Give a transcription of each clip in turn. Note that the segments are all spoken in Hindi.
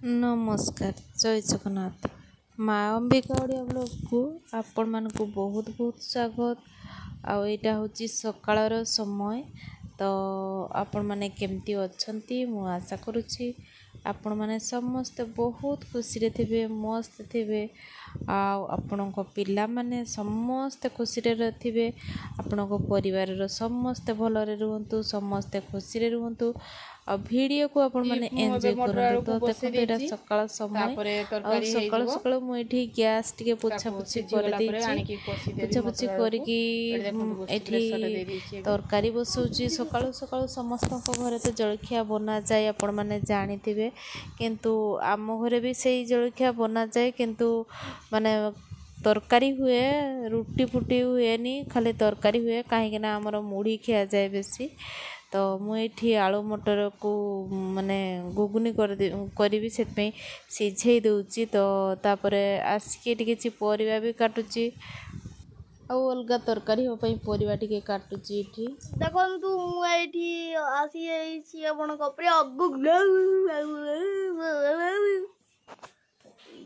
नमस्कार जय जगन्नाथ माँ अंबिका ओडिया ब्लॉग को आपण मानक बहुत बहुत स्वागत। आईटा हूँ सकाळर समय तो आपण माने केमती अछंती मु आशा करुछि आपण माने समस्त बहुत खुशी रे थिबे मस्त थिबे आपणक पिला माने समस्त खुशी रे थिबे आपणक परिवार रो समस्त भलरे रुहंतु समस्त खुशी रे रुहंतु आ वीडियो को आपण माने एन्जॉय करंतु। तो देखो एटा सकाळ समय और सकाळ सकाळ मु एठी गैस टिके पोछा पोछि कर देछि पोछा पोछि करिकी एठी तरकारी बसौछि। सकाळ सकाळ समस्त घरे तो जलखिया बना जाए आपण माने जानि थिबे किंतु आम घरे भी सेही जलखिया बना जाए किंतु माने तरकारी हुए रुटी फुटी हुए नी खाली तरकारी हुए कहीं ना आमर मुढ़ी खिया जाए बेसी। तो मुझे आलू मटर को माने गुगुनी करी से सिझे दूची तो तापर आसिक किसी परिवा भी काटुची आउ अलग तरकारी होपाई परिवा टिके काटुची। एठी देखंतु मु एठी आसी एछि अपन कपरे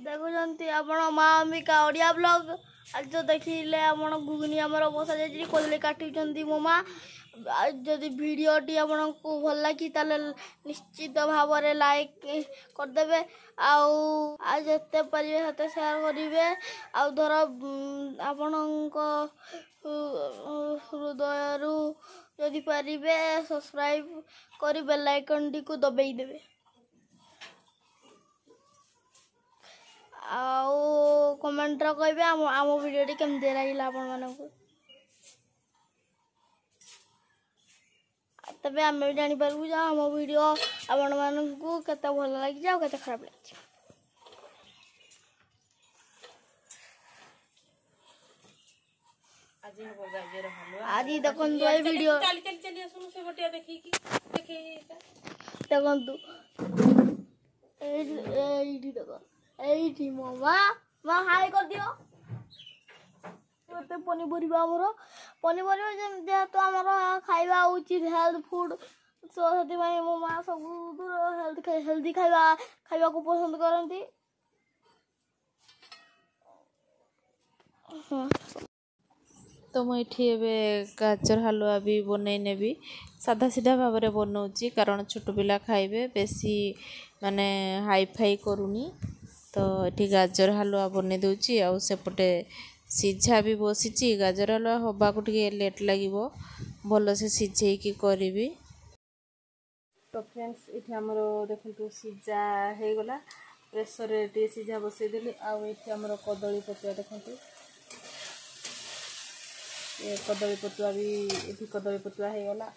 देखुचंती आपण माँ अंबिका ओडिया ब्लॉग आज तो देखिले आपण गुगुनी हमर बसा जाई कोले काटुचंती मो माँ। जदि वीडियोटी आपको भल लगी ताले निश्चित भाव में लाइक करदे आज जिते पारे सेते शेयर करेंगे आर आपण हृदय जदि पारे सब्सक्राइब कर बेल आइकन टी को दबाई देवे कमेंट कहे आम वीडियो केमती लगे आपण मानक तबे आम भी जानी पारबू जा आम वीडियो आपण मानकू केते भल लगी जा केते खराब लगी। आज देखन तो वीडियो चल चल चल सुन से बटिया देखी की देखन तू एडी देखो एडी मामा हाय कर दियो पनीपरिया जेहेतु आमर खाଇବା उचित हेल्थ फूड सो से मो माँ सब हेल्दी खाଇବା को पसंद करती। तो मुझे गाजर हलवा भी बनई नेबी साधा सीधा भाव में बनाऊँगी कारण छोट पिला खाइबे बेसी माने हाई फाई करूनी। तो ये गाजर हलवा बन दूची आ सेपटे सीझा भी बसी गाजर हलवा हवा को टे लेट लगे भल से सीझे की करी। तो फ्रेंड्स ये आमर देखो सीझा हो गला प्रेसर टे सीझा बसईदेली आमर कदली पतुआ देखो ये कदली पतुआ भी ये कदली पतुआ हो गला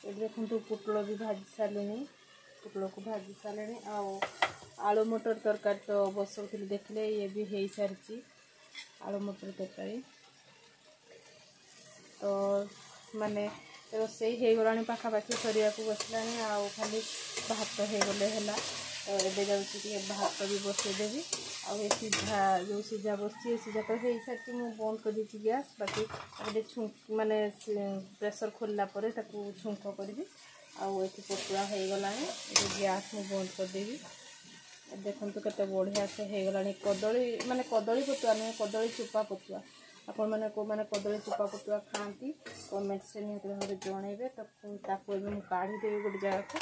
ये देखो पुटल भी भाजी सारे पुटल को भाजी सारे आलू मटर तरकारी तो बसौली देखले ये भी हो सारी आलू मटर तरकारी तो माने रोसई हो गला पाखापाखि सरिया को बसला खाली भात हो गले है तो ये जाऊँगी भात भी बसईदेवी आ सीझा जो सीझा बसी सीझा तो हो सारी मुझे बंद कर दी गैस बाकी छुंक माने प्रेसर खोलला छुंक करी आउ पतुआ हो गला गैस मुझे बंद करदेवी। देखो केते बढ़िया से हो गला कदली माने कदली पतुआ नुहे कदली चुपा पतुआ आपण मैंने को मैंने कदली चुपा पतुआ खाती कमेंट से निहत भाव जनइबे तो मुझे काढ़ी देवी गोटे जगह को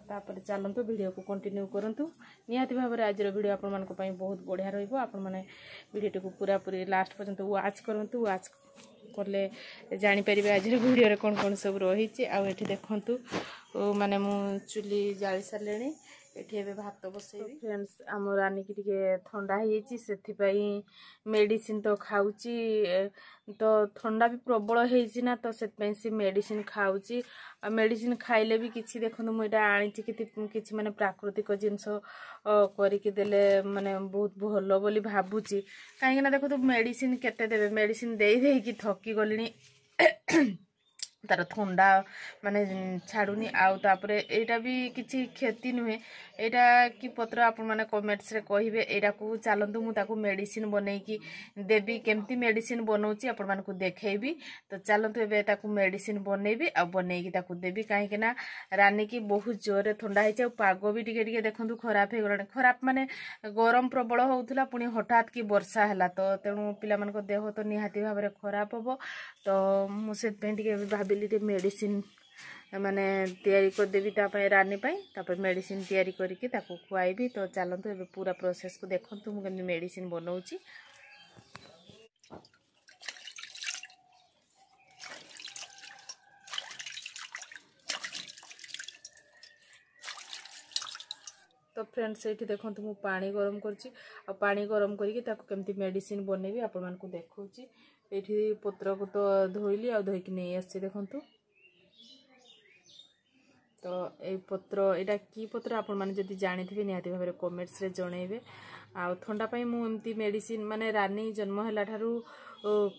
तापर चलतु वीडियो को कंटिन्यू करंतु निहत भाव में आज वीडियो आपण मानक पई बहुत बढ़िया रहिबो। आपण माने वीडियो को पूरा पूरी लास्ट पर्यंत वाच करंतु वाच करले जानि परिबे आज वीडियो रे कोन कोन सब रही आ एठी देखंतु माने मु चुली जाली सारलेनी एठी एबे भात बसैबी। फ्रेंड्स आम रानी की टिके ठंडा होईची सेथिपाई मेडिसिन तो खाऊची तो ठंडा भी प्रबल होईची ना तो सेतपई से मेडिसिन खाऊची आ मेडिसिन खाइले भी किछि देखंतु मु एटा आनिची किछि माने प्राकृतिक जिंस करिके देले माने बहुत भलो बोली भाबुची काहे ना देखो तो मेडिसिन केते देबे मेडिसिन देई देई की थकी गलिनी तार थंडा माने छाड़ुनी आउ तापरे एटा भी किछि क्षति नुहे एटा कि पत्र आपण माने कमेंट्स रे कहिबे एटा को चलंतु मु ताकू मेडिसिन बनै की देबी केमती मेडिसिन बनौची आपण मान को देखैबी तो चलंतु एबे ताकू मेडिसिन बनैबी आ बनै की ताकू देबी काहे कि ना रानी की बहुत जोरे थंडा हेचे पागो भी टिके टिके देखंतु खराब हे गलाने खराब माने गरम प्रबल होउथला पुनी हठात की वर्षा हला तो तेणु पिला मान को देह तो निहाती भाबरे खराब होबो तो मु से टिके भाबिली टे मेडिसिन माने तैयारी कर देबी ता पय रानी पय ता पर मेडिसिन तैयारी करके ताको खुआइबी तो चलंतु एबे पूरा प्रोसेस को देखंतु मु केमनी मेडिसिन बनौची। तो फ्रेंड्स ये देखो मु पानी गरम करची आ पानी गरम करके ताको केमती मेडिसिन बनैबी आपण मान को देखौची। एठी पत्र को तो धोइली आ धोइ कि नै आसी देखंतु तो ए पत्र एटा की पत्र आपण माने जदी जानिथिबे निहाती भाबरे कमेंट्स रे जणैबे आ ठंडा पई मु एमती मेडिसिन माने रानी जन्म हला थारु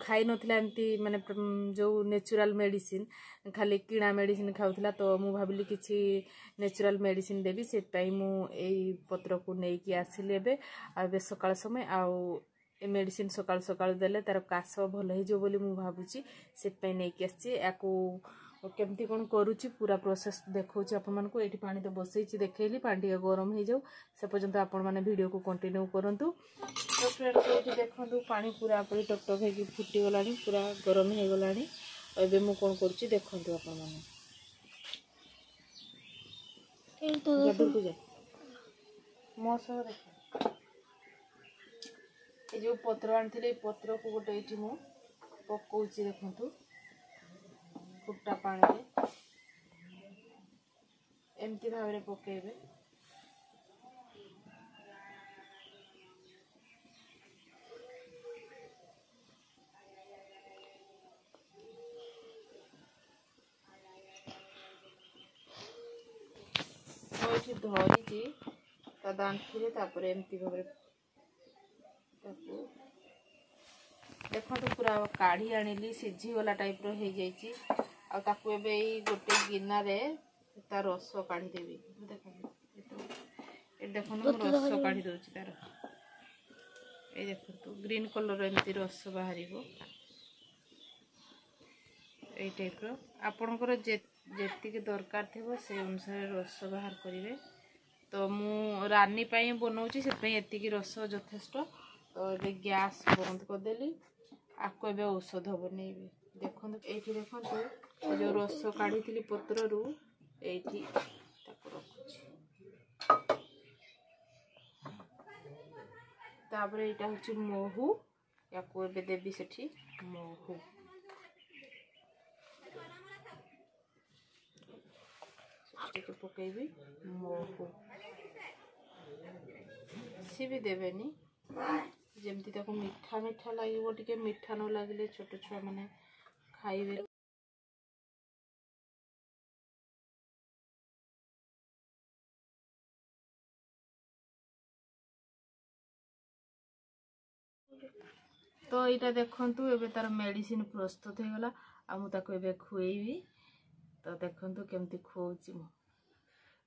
खाई नथिला एमती माने जो नेचुरल मेडिसिन खाली किणा मेडिसिन खाउथला तो मु भाबिली किछि नेचुरल मेडिसिन देबी से पई मु एई पत्र को नै कि आसिले बे आ बे सकाळ समय आ ए मेडिसिन सकाळ सकाळ देले तार कास भल हे जो बोली मु भाबुची से पई नै कि आछि याकू केमती कौन करुच्ची पूरा प्रोसेस देखौची आपण मानको एठी पानी तो बसैची देखैली पानी टिके गरम हे जाऊ से पर्यंत आपण माने वीडियो को कंटिन्यू करंतु। तो फ्रेंड्स एठी देखंतु पानी पूरा आपरी टकटक हे कि फुटी गलानी पूरा गरम हे गलानी एबे मु कोन करूची देखंतु आपण माने ए तो जदू को जा मो सह देख ए जो पत्र आनथिले पत्र को गोटे एठी मु पकोची देखंतु फुटा पानी एमती भाव पकेबे धरी दांठी तापर एमती भाव देखो पूरा काढ़ी आनिली सिझीगला टाइप रही जाइए आ ताकू एबे गोटे गिना रे ता रस काढ़ी देबी देखो रस काढ़ी दउची तार ए देखो ग्रीन कलर एमती रस बाहरिबो ए टाइप रो आपनकर जेतिके दरकार थिबो से अनुसार रस बाहर करिवे तो मु रानी पई बनौची से पई एतिकी रस यथेष्ट तो एबे गैस बंद कर देली आको एबे औषध बनेबी देखो एठी देखो जो रस काढ़ी थिली पत्र रु एठी ताको रखुची तापरे एटा होची महू याको एबे देबी सेठी महू सेठी पकेबी महू सी भी देबेनी जेमती ताको मीठा मीठा लागिवो टिके मीठा न लागिले छोट छुआ माने खाइबे। तो यहाँ देखंतु एबे तार मेडिसिन प्रस्तुत हो गला आ मु ताको एबे खुएबी तो देखंतु केमती खुउची मु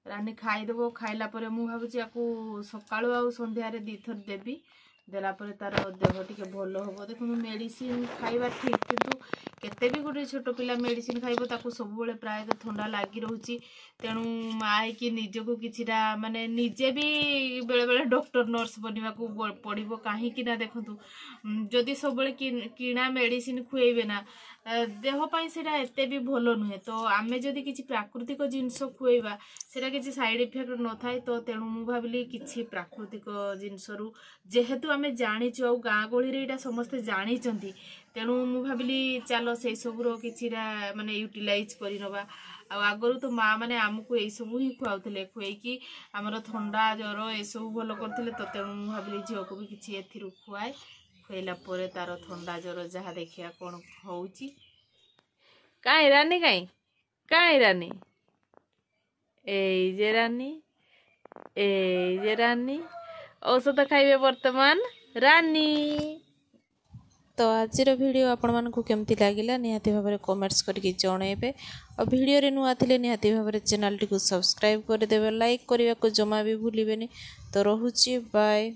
रानी खाइदेबो खाइला परे मु भाबुची याकू सकाळु आ संध्या रे दी थर देबी देला परे तार देह टिके भलो होबो देखो मेडिसिन खाइबा ठीक किंतु केते भी गोटे छोट पिला मेडिसिन खाइबो ताकू सब बेले प्राय तो ठंडा लागी रहउची तेणु माई की निजको किछिटा माने निजे भी बेले बेले डॉक्टर नर्स बनिबा को पड़िबो काहे कि ना देखंतु जदि सब बेले किणा मेडिसिन खुएबे ना देह पाई सेटा एते भी भलो नुहे तो आमे जदि किछि प्राकृतिक जिंस खुएबा सेटा किछि साइड इफेक्ट न थाय तो तेणु मु भाबिली किछि प्राकृतिक जिंस रु जेहेतु आमे जानिछु आ गाँ गहली रे एटा समस्त जानिचंती तेणु मु भाबिली चलो से सब रो किछिरा माने यूटिलाइज करि नबा आ आगरु तो माँ माने आमको ए सब ही खुआउथिले खुएकी हमर ठंडा ज्वर ए सब भलो करथिले तो तेणु मु भाबिली झियो को भी किछि एथिरु खुआए खुएला परे तार ठंडा ज्वर जहा देखिया कोन होउची काई रानी काई रानी ए जे रानी औषध खाइबे वर्तमान रानी तो आजिर वीडियो आपण मानकु केमती लागला निहाती भाबरे कमेंट्स करके जणेबे और वीडियो रे नुआ थिले निहाती भाबरे चैनल टी को सब्सक्राइब कर देबे लाइक करबा को जमा भी भूलिबेनी। तो रहुची बाय।